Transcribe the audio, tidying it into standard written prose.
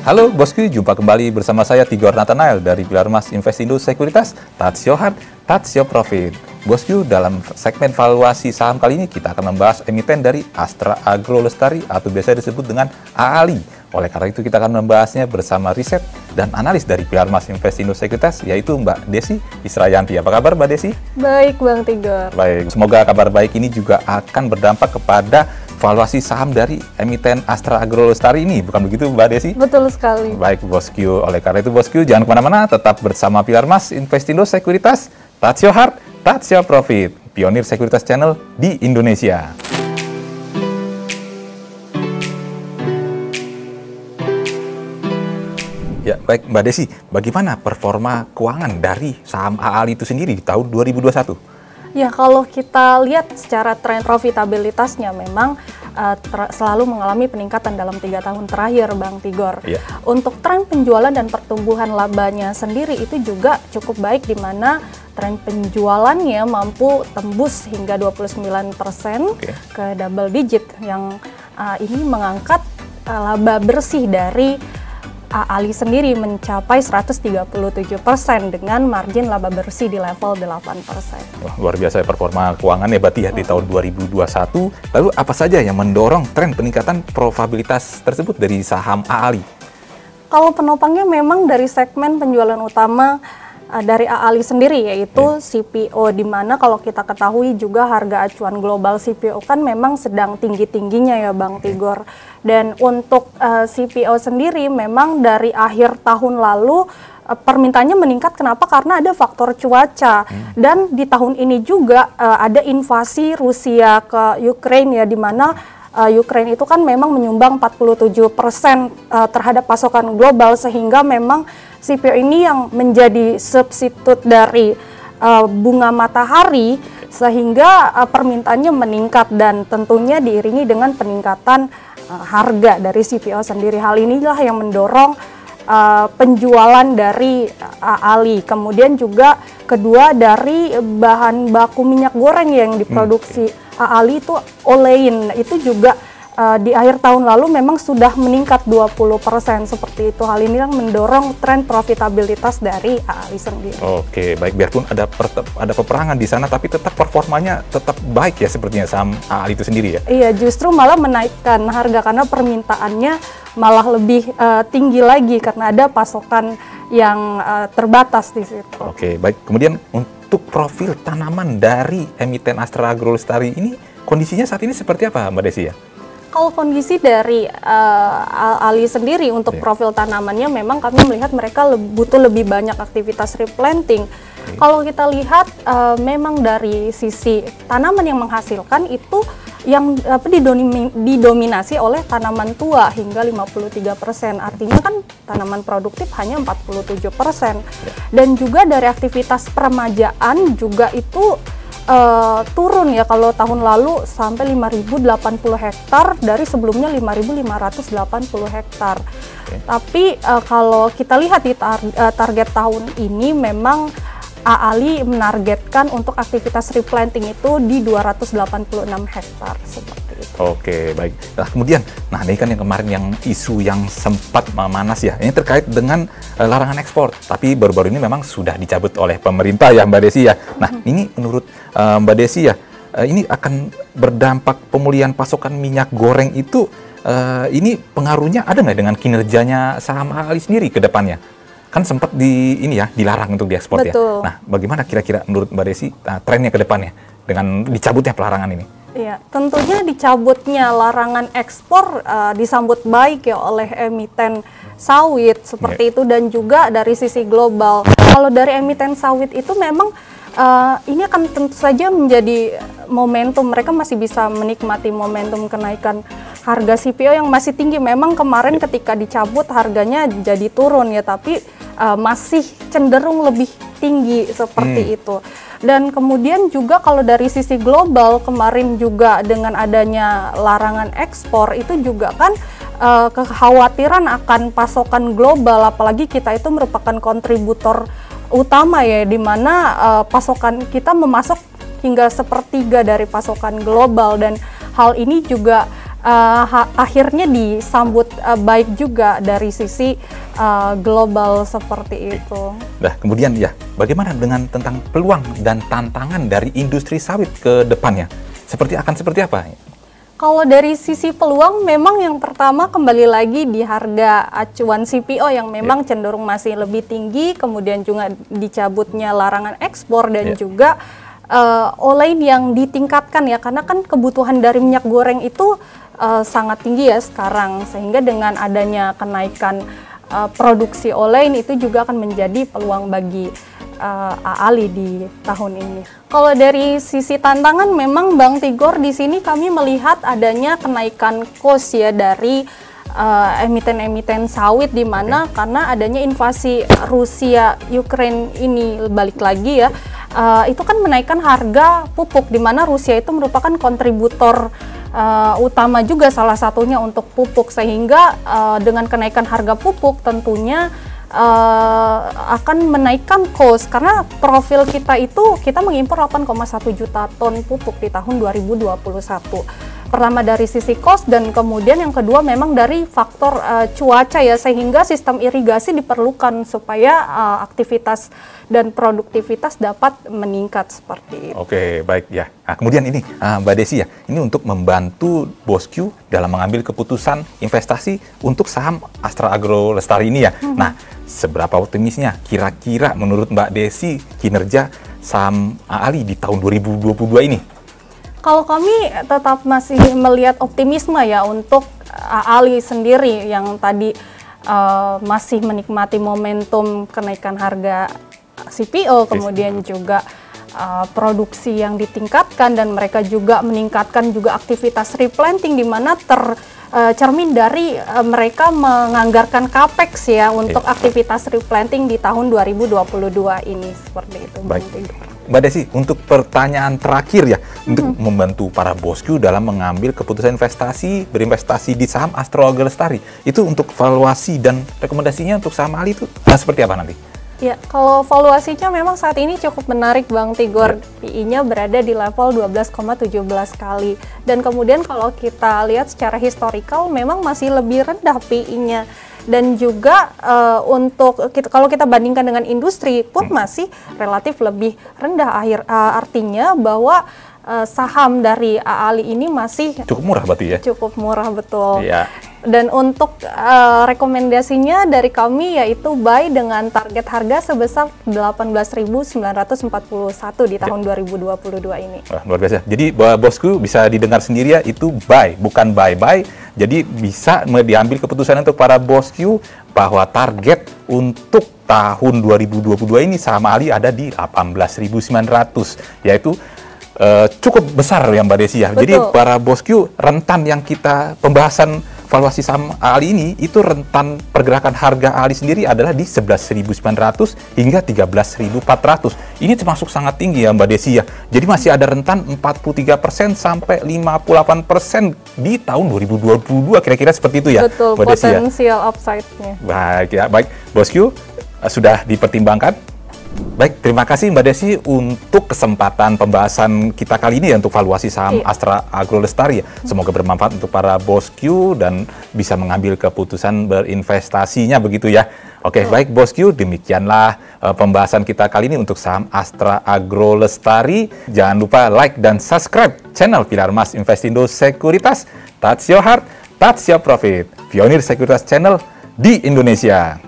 Halo bosku, jumpa kembali bersama saya Tigor Nathanael dari Pilar Mas Investindo Sekuritas. Touch your heart, touch your profit. Bosku, dalam segmen valuasi saham kali ini kita akan membahas emiten dari Astra Agro Lestari atau biasa disebut dengan AALI. Oleh karena itu kita akan membahasnya bersama riset dan analis dari Pilar Mas Investindo Sekuritas, yaitu Mbak Desi Israyanti. Apa kabar Mbak Desi? Baik Bang Tigor. Baik, semoga kabar baik ini juga akan berdampak kepada valuasi saham dari emiten Astra Agro Lestari ini, bukan begitu Mbak Desi? Betul sekali. Baik bosku, oleh karena itu bosku jangan kemana-mana, tetap bersama Pilar Mas Investindo Sekuritas. Touch your heart, touch your profit. Pionir Sekuritas Channel di Indonesia. Ya, baik Mbak Desi, bagaimana performa keuangan dari saham AALI itu sendiri di tahun 2021? Ya, kalau kita lihat secara tren profitabilitasnya memang selalu mengalami peningkatan dalam 3 tahun terakhir, Bang Tigor. Ya. Untuk tren penjualan dan pertumbuhan labanya sendiri itu juga cukup baik, di mana tren penjualannya mampu tembus hingga 29% ke double digit, yang ini mengangkat laba bersih dari AALI sendiri mencapai 137% dengan margin laba bersih di level 8%. Wah, luar biasa performa keuangan ya berarti ya di tahun 2021. Lalu apa saja yang mendorong tren peningkatan profitabilitas tersebut dari saham AALI? Kalau penopangnya memang dari segmen penjualan utama dari AALI sendiri, yaitu CPO, di mana kalau kita ketahui juga harga acuan global CPO kan memang sedang tinggi-tingginya ya Bang Tigor. Dan untuk CPO sendiri memang dari akhir tahun lalu permintaannya meningkat. Kenapa? Karena ada faktor cuaca. Dan di tahun ini juga ada invasi Rusia ke Ukraina ya, di mana Ukraina itu kan memang menyumbang 47% terhadap pasokan global, sehingga memang CPO ini yang menjadi substitut dari bunga matahari, sehingga permintaannya meningkat dan tentunya diiringi dengan peningkatan harga dari CPO sendiri. Hal inilah yang mendorong penjualan dari AALI. Kemudian juga kedua dari bahan baku minyak goreng yang diproduksi AALI itu olein, itu juga di akhir tahun lalu memang sudah meningkat 20% seperti itu. Hal ini yang mendorong tren profitabilitas dari AALI sendiri. Oke, baik, biarpun ada peperangan di sana tapi tetap performanya tetap baik ya sepertinya saham AALI itu sendiri ya. Iya, justru malah menaikkan harga karena permintaannya malah lebih tinggi lagi karena ada pasokan yang terbatas di situ. Oke, baik. Kemudian untuk profil tanaman dari emiten Astra Agro Lestari ini kondisinya saat ini seperti apa Mbak Desi ya? Kalau kondisi dari AALI sendiri untuk profil tanamannya, memang kami melihat mereka butuh lebih banyak aktivitas replanting. Kalau kita lihat memang dari sisi tanaman yang menghasilkan itu yang didominasi oleh tanaman tua hingga 53%. Artinya kan tanaman produktif hanya 47%. Dan juga dari aktivitas peremajaan juga itu turun ya, kalau tahun lalu sampai 5.080 hektar dari sebelumnya 5.580 hektar. Tapi kalau kita lihat di target tahun ini memang AALI menargetkan untuk aktivitas replanting itu di 286 hektar seperti itu. Oke, baik. Nah, kemudian, ini kan yang kemarin yang isu yang sempat memanas ya, ini terkait dengan larangan ekspor. Tapi baru-baru ini memang sudah dicabut oleh pemerintah ya Mbak Desi ya. Nah, ini menurut Mbak Desi ya, ini akan berdampak pemulihan pasokan minyak goreng itu, ini pengaruhnya ada nggak dengan kinerjanya saham AALI sendiri ke depannya? Kan sempat dilarang untuk diekspor ya. Nah, bagaimana kira-kira menurut Mbak Desi trennya ke depannya dengan dicabutnya pelarangan ini? Iya, tentunya dicabutnya larangan ekspor disambut baik ya oleh emiten sawit seperti itu, dan juga dari sisi global. Kalau dari emiten sawit itu memang ini akan tentu saja menjadi momentum, mereka masih bisa menikmati momentum kenaikan harga CPO yang masih tinggi. Memang kemarin ketika dicabut harganya jadi turun ya, tapi masih cenderung lebih tinggi seperti itu. Dan kemudian juga kalau dari sisi global, kemarin juga dengan adanya larangan ekspor itu juga kan kekhawatiran akan pasokan global, apalagi kita itu merupakan kontributor utama ya, di mana pasokan kita memasok hingga sepertiga dari pasokan global, dan hal ini juga akhirnya disambut baik juga dari sisi global seperti itu. Nah, kemudian ya, bagaimana dengan tentang peluang dan tantangan dari industri sawit ke depannya? Akan seperti apa? Kalau dari sisi peluang, memang yang pertama kembali lagi di harga acuan CPO yang memang cenderung masih lebih tinggi, kemudian juga dicabutnya larangan ekspor dan juga olain yang ditingkatkan ya, karena kan kebutuhan dari minyak goreng itu sangat tinggi ya sekarang, sehingga dengan adanya kenaikan produksi olain itu juga akan menjadi peluang bagi AALI di tahun ini. Kalau dari sisi tantangan, memang Bang Tigor, di sini kami melihat adanya kenaikan cost ya dari emiten-emiten sawit, di mana karena adanya invasi Rusia Ukraine ini balik lagi ya, itu kan menaikkan harga pupuk, di mana Rusia itu merupakan kontributor utama juga salah satunya untuk pupuk, sehingga dengan kenaikan harga pupuk tentunya akan menaikkan cost, karena profil kita itu kita mengimpor 8,1 juta ton pupuk di tahun 2021. Pertama dari sisi cost, dan kemudian yang kedua memang dari faktor cuaca ya, sehingga sistem irigasi diperlukan supaya aktivitas dan produktivitas dapat meningkat seperti itu. Oke, baik ya. Nah, kemudian ini Mbak Desi ya, ini untuk membantu Bosq dalam mengambil keputusan investasi untuk saham Astra Agro Lestari ini ya. Nah, seberapa optimisnya kira-kira menurut Mbak Desi kinerja saham AALI di tahun 2022 ini? Kalau kami tetap masih melihat optimisme ya untuk AALI sendiri yang tadi masih menikmati momentum kenaikan harga CPO, kemudian juga produksi yang ditingkatkan, dan mereka juga meningkatkan juga aktivitas replanting, di mana tercermin dari mereka menganggarkan capex ya untuk aktivitas replanting di tahun 2022 ini, seperti itu. Baik. Mbak Desi, untuk pertanyaan terakhir ya, untuk membantu para Bosq dalam mengambil keputusan berinvestasi di saham Astra Agro Lestari, itu untuk valuasi dan rekomendasinya untuk saham AALI itu seperti apa nanti? Ya, kalau valuasinya memang saat ini cukup menarik Bang Tigor, PI-nya berada di level 12,17 kali. Dan kemudian kalau kita lihat secara historikal memang masih lebih rendah PI-nya. Dan juga kalau kita bandingkan dengan industri pun masih relatif lebih rendah. Artinya bahwa saham dari AALI ini masih cukup murah berarti ya? Cukup murah, betul. Iya. Dan untuk rekomendasinya dari kami yaitu buy dengan target harga sebesar 18.941 di tahun 2022 ini. Wah, luar biasa. Jadi Bosq bisa didengar sendiri ya, itu buy, bukan buy-buy. Jadi bisa diambil keputusan untuk para Bosq bahwa target untuk tahun 2022 ini saham AALI ada di 18.900, yaitu cukup besar ya Mbak Desi ya. Betul. Jadi para Bosq rentan yang kita pembahasan valuasi saham AALI ini, itu rentan pergerakan harga AALI sendiri adalah di 11.900 hingga 13.400. Ini termasuk sangat tinggi ya Mbak Desi ya. Jadi masih ada rentan 43% sampai 58% di tahun 2022, kira-kira seperti itu ya. Betul, Mbak Desi ya. Potensial upside-nya. Baik ya, baik. Bosq sudah dipertimbangkan. Baik, terima kasih Mbak Desi untuk kesempatan pembahasan kita kali ini ya, untuk valuasi saham Astra Agro Lestari ya. Semoga bermanfaat untuk para Bosq dan bisa mengambil keputusan berinvestasinya begitu ya. Oke, baik Bosq, demikianlah pembahasan kita kali ini untuk saham Astra Agro Lestari. Jangan lupa like dan subscribe channel Pilar Mas Investindo Sekuritas. Touch your heart, touch your profit. Pionir Sekuritas Channel di Indonesia.